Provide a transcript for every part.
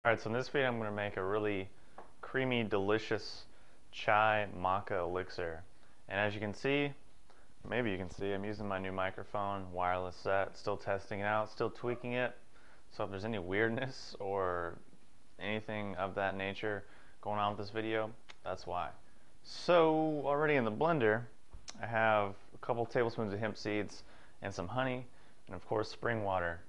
Alright, so in this video I'm going to make a really creamy, delicious chai maca elixir. And as you can see, maybe you can see, I'm using my new microphone, wireless set, still testing it out, still tweaking it. So if there's any weirdness or anything of that nature going on with this video, that's why. So already in the blender, I have a couple tablespoons of hemp seeds and some honey, and of course spring water.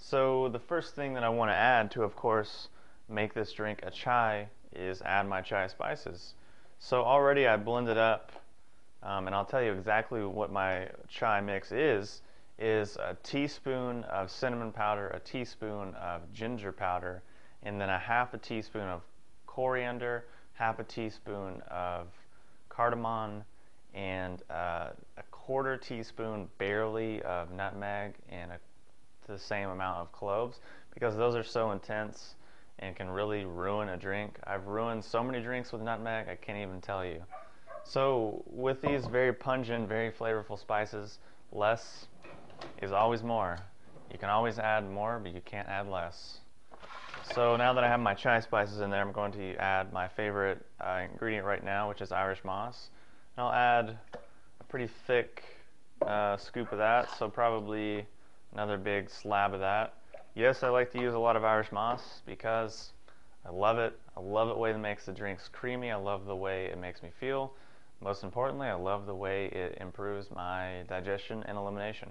So the first thing that I want to add to, of course, make this drink a chai is add my chai spices. So already I blended up, and I'll tell you exactly what my chai mix is a teaspoon of cinnamon powder, a teaspoon of ginger powder, and then a half a teaspoon of coriander, half a teaspoon of cardamom, and a quarter teaspoon barely of nutmeg, and the same amount of cloves, because those are so intense and can really ruin a drink. I've ruined so many drinks with nutmeg, I can't even tell you. So with these very pungent, very flavorful spices, less is always more. You can always add more, but you can't add less. So now that I have my chai spices in there, I'm going to add my favorite ingredient right now, which is Irish moss. And I'll add a pretty thick scoop of that, so probably another big slab of that. Yes, I like to use a lot of Irish moss because I love it. I love the way it makes the drinks creamy. I love the way it makes me feel. Most importantly, I love the way it improves my digestion and elimination.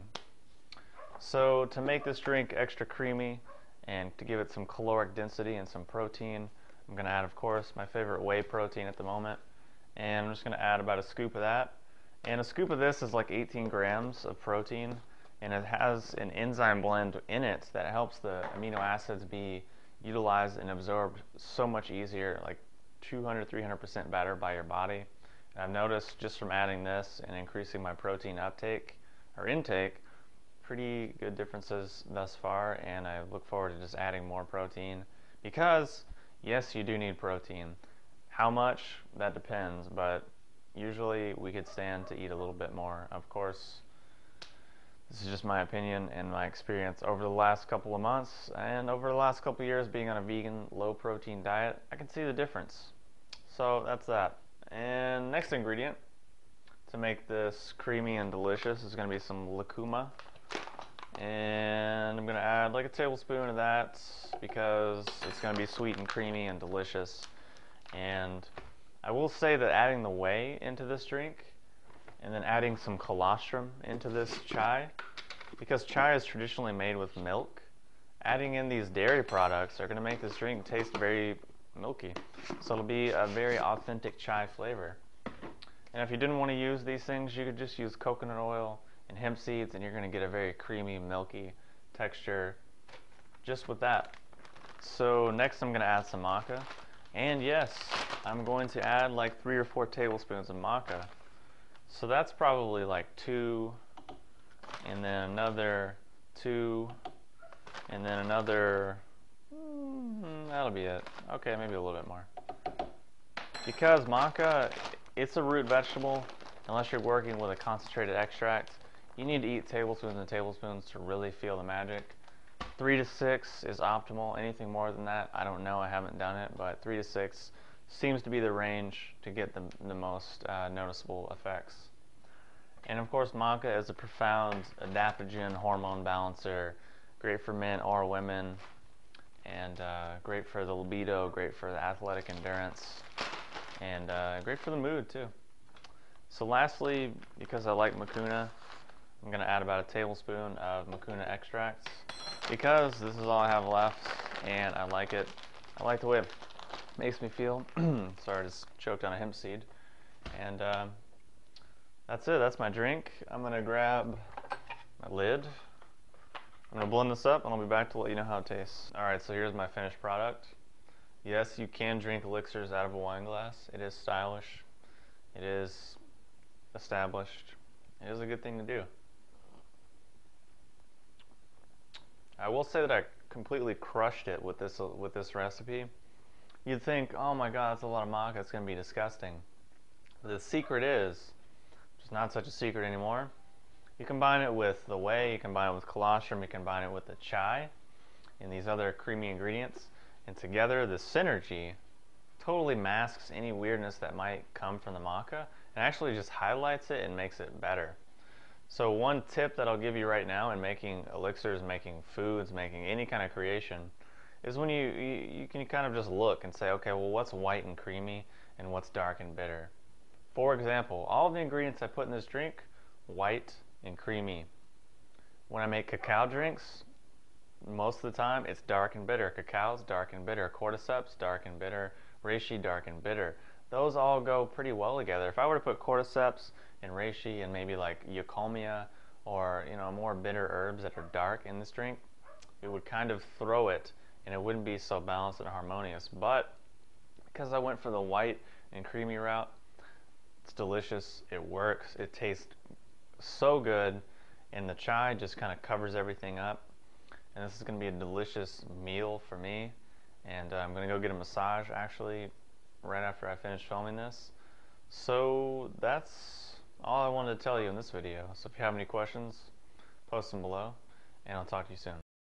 So to make this drink extra creamy and to give it some caloric density and some protein, I'm going to add, of course, my favorite whey protein at the moment. And I'm just going to add about a scoop of that. And a scoop of this is like 18 grams of protein. And it has an enzyme blend in it that helps the amino acids be utilized and absorbed so much easier, like 200-300% better by your body. And I've noticed just from adding this and increasing my protein uptake or intake, pretty good differences thus far, and I look forward to just adding more protein because yes, you do need protein. How much? That depends, but usually we could stand to eat a little bit more. Of course, this is just my opinion and my experience over the last couple of months and over the last couple of years being on a vegan, low protein diet. I can see the difference. So that's that. And next ingredient to make this creamy and delicious is going to be some Lucuma. And I'm going to add like a tablespoon of that because it's going to be sweet and creamy and delicious. And I will say that adding the whey into this drink and then adding some colostrum into this chai, because chai is traditionally made with milk, adding in these dairy products are going to make this drink taste very milky. So it'll be a very authentic chai flavor. And if you didn't want to use these things, you could just use coconut oil and hemp seeds, and you're going to get a very creamy, milky texture just with that. So next I'm going to add some maca. And yes, I'm going to add like 3 or 4 tablespoons of maca. So that's probably like 2, and then another 2, and then another, that'll be it. Okay, maybe a little bit more. Because maca, it's a root vegetable, unless you're working with a concentrated extract, you need to eat tablespoons and tablespoons to really feel the magic. 3 to 6 is optimal. Anything more than that, I don't know, I haven't done it, but 3 to 6 seems to be the range to get the most noticeable effects. And of course, maca is a profound adaptogen hormone balancer, great for men or women, and great for the libido, great for the athletic endurance, and great for the mood too. So lastly, because I like mucuna, I'm going to add about a tablespoon of mucuna extracts because this is all I have left and I like it. I like the way it makes me feel. Sorry, I just choked on a hemp seed. And that's it. That's my drink. I'm going to grab my lid. I'm going to blend this up and I'll be back to let you know how it tastes. Alright, so here's my finished product. Yes, you can drink elixirs out of a wine glass. It is stylish. It is established. It is a good thing to do. I will say that I completely crushed it with this recipe. You'd think, oh my god, that's a lot of maca, it's going to be disgusting. But the secret is, it's not such a secret anymore. You combine it with the whey, you combine it with colostrum, you combine it with the chai, and these other creamy ingredients, and together the synergy totally masks any weirdness that might come from the maca and actually just highlights it and makes it better. So one tip that I'll give you right now in making elixirs, making foods, making any kind of creation, is when you can kind of just look and say, okay, well, what's white and creamy and what's dark and bitter? For example, all of the ingredients I put in this drink, white and creamy. When I make cacao drinks, most of the time it's dark and bitter. Cacao's dark and bitter. Cordyceps, dark and bitter. Reishi, dark and bitter. Those all go pretty well together. If I were to put cordyceps and reishi and maybe like eucomia or more bitter herbs that are dark in this drink, it would kind of throw it and it wouldn't be so balanced and harmonious. But because I went for the white and creamy route, it's delicious, it works, it tastes so good, and the chai just kind of covers everything up. And this is going to be a delicious meal for me. And I'm going to go get a massage actually right after I finish filming this. So that's all I wanted to tell you in this video. So if you have any questions, post them below, and I'll talk to you soon.